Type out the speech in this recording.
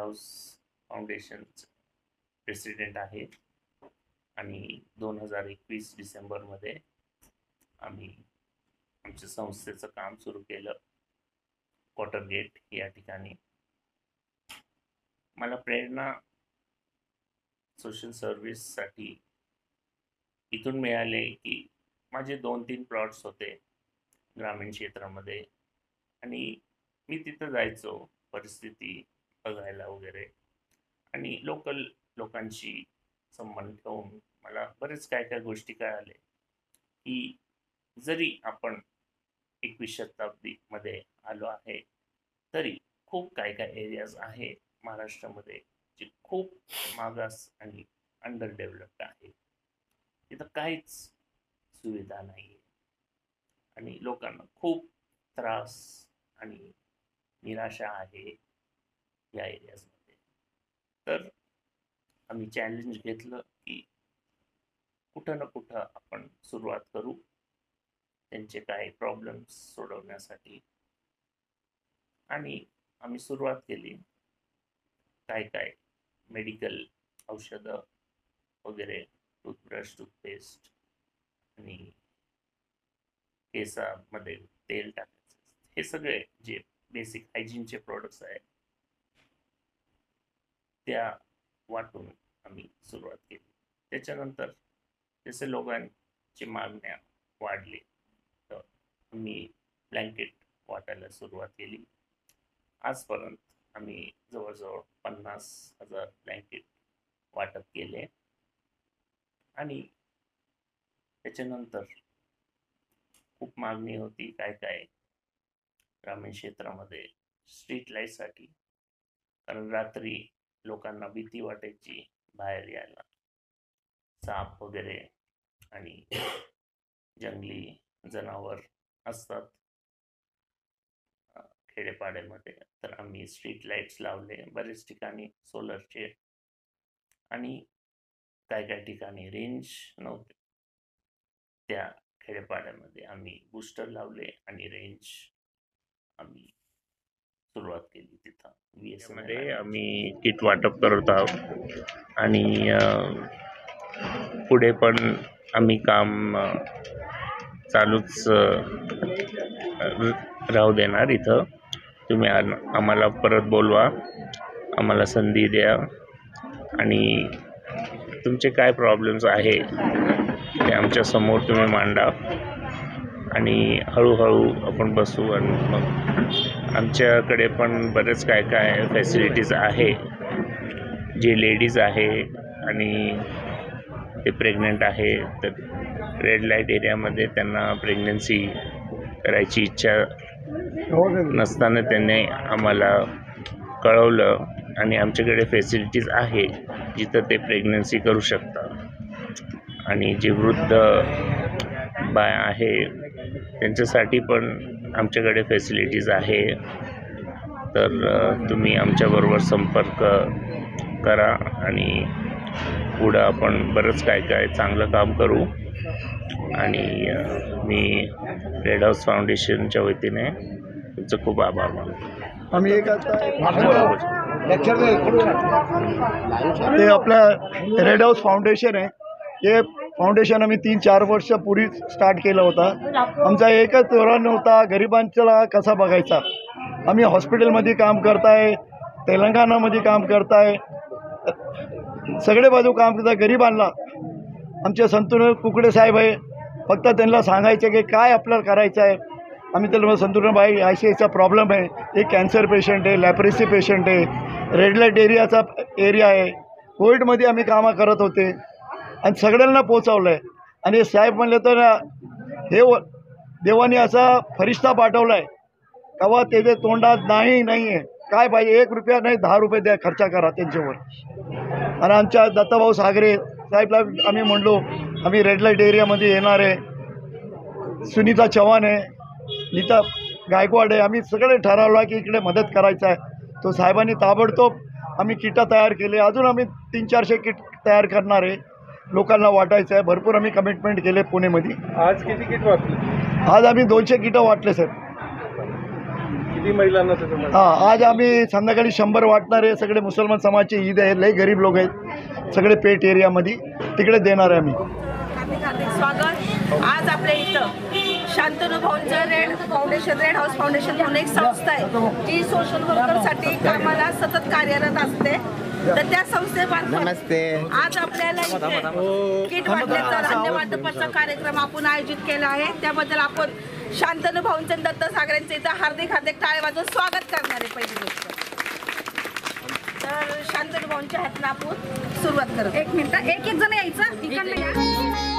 House फाउंडेशनचे president आहे आणि 2021 डिसेंबरमध्ये आम्ही आमच्या संस्थेचं काम सुरू केलं क्वार्टर गेट या ठिकाणी. मला प्रेरणा सोशल सर्व्हिससाठी इथून मिळाले की माझे 2-3 प्लॉट्स होते ग्रामीण क्षेत्रामध्ये आणि मी तिथं जायचो परिस्थिती बघायला वगैरे आणि लोकल लोकांशी संबंध ठेवून मला बरेच काय गोष्टी कळाले की जरी आपण 21 शताब्दीमध्ये आलो आहे तरी खूप काय एरियाज आहे महाराष्ट्रामध्ये जे खूप मागास आणि अंडर डेव्हलप्ड आहे. तिथं काहीच सुविधा नाही आणि लोकांना खूप त्रास आणि निराशा आहे या एरियाजमध्ये. तर आम्ही चॅलेंज घेतलं की कुठं ना कुठं आपण सुरुवात करू त्यांचे काही प्रॉब्लेम्स सोडवण्यासाठी. आणि आम्ही सुरुवात केली काय मेडिकल औषधं वगैरे, टूथब्रश, टूथपेस्ट आणि केसामध्ये तेल टाकायचं, हे सगळे जे बेसिक हायजीनचे प्रोडक्ट्स आहेत त्या वाटून आम्ही सुरुवात केली. त्याच्यानंतर जसे लोकांची मागण्या वाढली तर आम्ही ब्लँकेट वाटायला सुरुवात केली. आजपर्यंत आम्ही जवळजवळ 50,000 ब्लँकेट वाटप केले आणि त्याच्यानंतर खूप मागणी होती काय ग्रामीण क्षेत्रामध्ये स्ट्रीट लाईटसाठी, कारण रात्री लोकांना भीती वाटायची बाहेर यायला, साप वगैरे आणि जंगली जनावर असतात खेडेपाड्यामध्ये. तर आम्ही स्ट्रीट लाईट्स लावले बरेच ठिकाणी सोलरचे आणि काय ठिकाणी रेंज नव्हते त्या खेडेपाड्यामध्ये आम्ही बूस्टर लावले आणि रेंज आम्ही सुरुवात केली. तिथं VS मध्ये आम्ही किट वाटप करत आहोत आणि पुढे पण आम्ही काम चालूच राहू देणार. इथं तुम्ही आम्हाला परत बोलवा, आम्हाला संधी द्या आणि तुमचे काय प्रॉब्लेम्स आहे ते आमच्या समोर तुम्ही मांडा आणि हळूहळू आपण बसू. आणि मग आमच्याकडे पण बरेच काय फॅसिलिटीज आहे. जे लेडीज आहे आणि ते प्रेग्नंट आहे तर रेड लाईट एरियामध्ये त्यांना प्रेग्नन्सी करायची इच्छा नसताना त्यांनी आम्हाला कळवलं आणि आमच्याकडे फॅसिलिटीज आहे जिथं ते प्रेग्नन्सी करू शकतात. आणि जे वृद्ध बाया आहे त्यांच्यासाठी पण आमच्याकडे फॅसिलिटीज आहे. तर तुम्ही आमच्याबरोबर संपर्क करा आणि पुढं आपण बरंच काय चांगलं काम करू. आणि मी रेड हाऊस फाउंडेशनच्या वतीने तुमचं खूप आभार मानतो. आम्ही एक ते आपलं रेड हाऊस फाउंडेशन आहे. हे फाउंडेशन आम्ही 3-4 वर्षापूर्वी स्टार्ट केलं होतं. आमचा एकच धोरण होता, गरिबांचा कसा बघायचा. आम्ही हॉस्पिटलमध्ये काम करताय, तेलंगणामध्ये काम करताय, सगळे बाजू काम करताय. गरिबांना आमचे संतूर कुकडे साहेब आहे, फक्त त्यांना सांगायचं की काय आपल्याला करायचं आहे. आम्ही त्याला संतूरबाई ICIचा प्रॉब्लेम आहे, एक कॅन्सर पेशंट आहे, लॅप्रेसी पेशंट आहे, रेड लाईट एरियाचा एरिया आहे. कोविडमध्ये आम्ही कामं करत होते आणि सगळ्यांना पोचवलं आहे. आणि साहेब म्हणले तर हे देवाने असा फरिश्ता पाठवला आहे तेव्हा त्याच्या तोंडात नाही आहे काय पाहिजे, 1 रुपया नाही 10 रुपये द्या, खर्च करा त्यांच्यावर. आणि आमच्या दत्ताभाऊ सागरे साहेबला आम्ही म्हणलो आम्ही रेड लाईट एरियामध्ये येणार आहे. सुनीता चव्हाण आहे, नीता गायकवाड आहे, आम्ही सगळे ठरवलं की इकडे मदत करायचं आहे. तो साहेबांनी ताबडतोब आम्ही किटा तयार केले. अजून आम्ही 300-400 किट तयार करणार आहे, लोकांना वाटायचं आहे. भरपूर आम्ही कमिटमेंट केले पुणेमध्ये. आज किती किट वाटले? आज आम्ही 200 किटं वाटले सर. किती महिलांना त्याचं हां, आज आम्ही संध्याकाळी 100 वाटणारे सगळे मुसलमान समाजचे ईद आहे, लई गरीब लोक आहेत सगळे पेठ एरियामध्ये, तिकडे देणार आहे आम्ही. हार्दिक स्वागत. आज आपल्या इथं शांतनु भाऊंचं रेड हाऊस फाउंडेशन म्हणून एक संस्था आहे जी सोशल वर्करसाठी कामाला सतत कार्यरत असते. तर त्या संस्थेमार्फत आज आपल्याला इथे किट वाटण्याचा धान्य वाटपाचा कार्यक्रम आपण आयोजित केला आहे. त्याबद्दल आपण शांतनु भाऊंचं दत्त सागरेंचं इथं हार्दिक टाळे वाजवून स्वागत करणार आहे. पहिली गोष्ट तर शांतनु भाऊंच्या हातनं आपण सुरुवात करतो. 1 मिनिट, एक जण यायचं इकडनं या.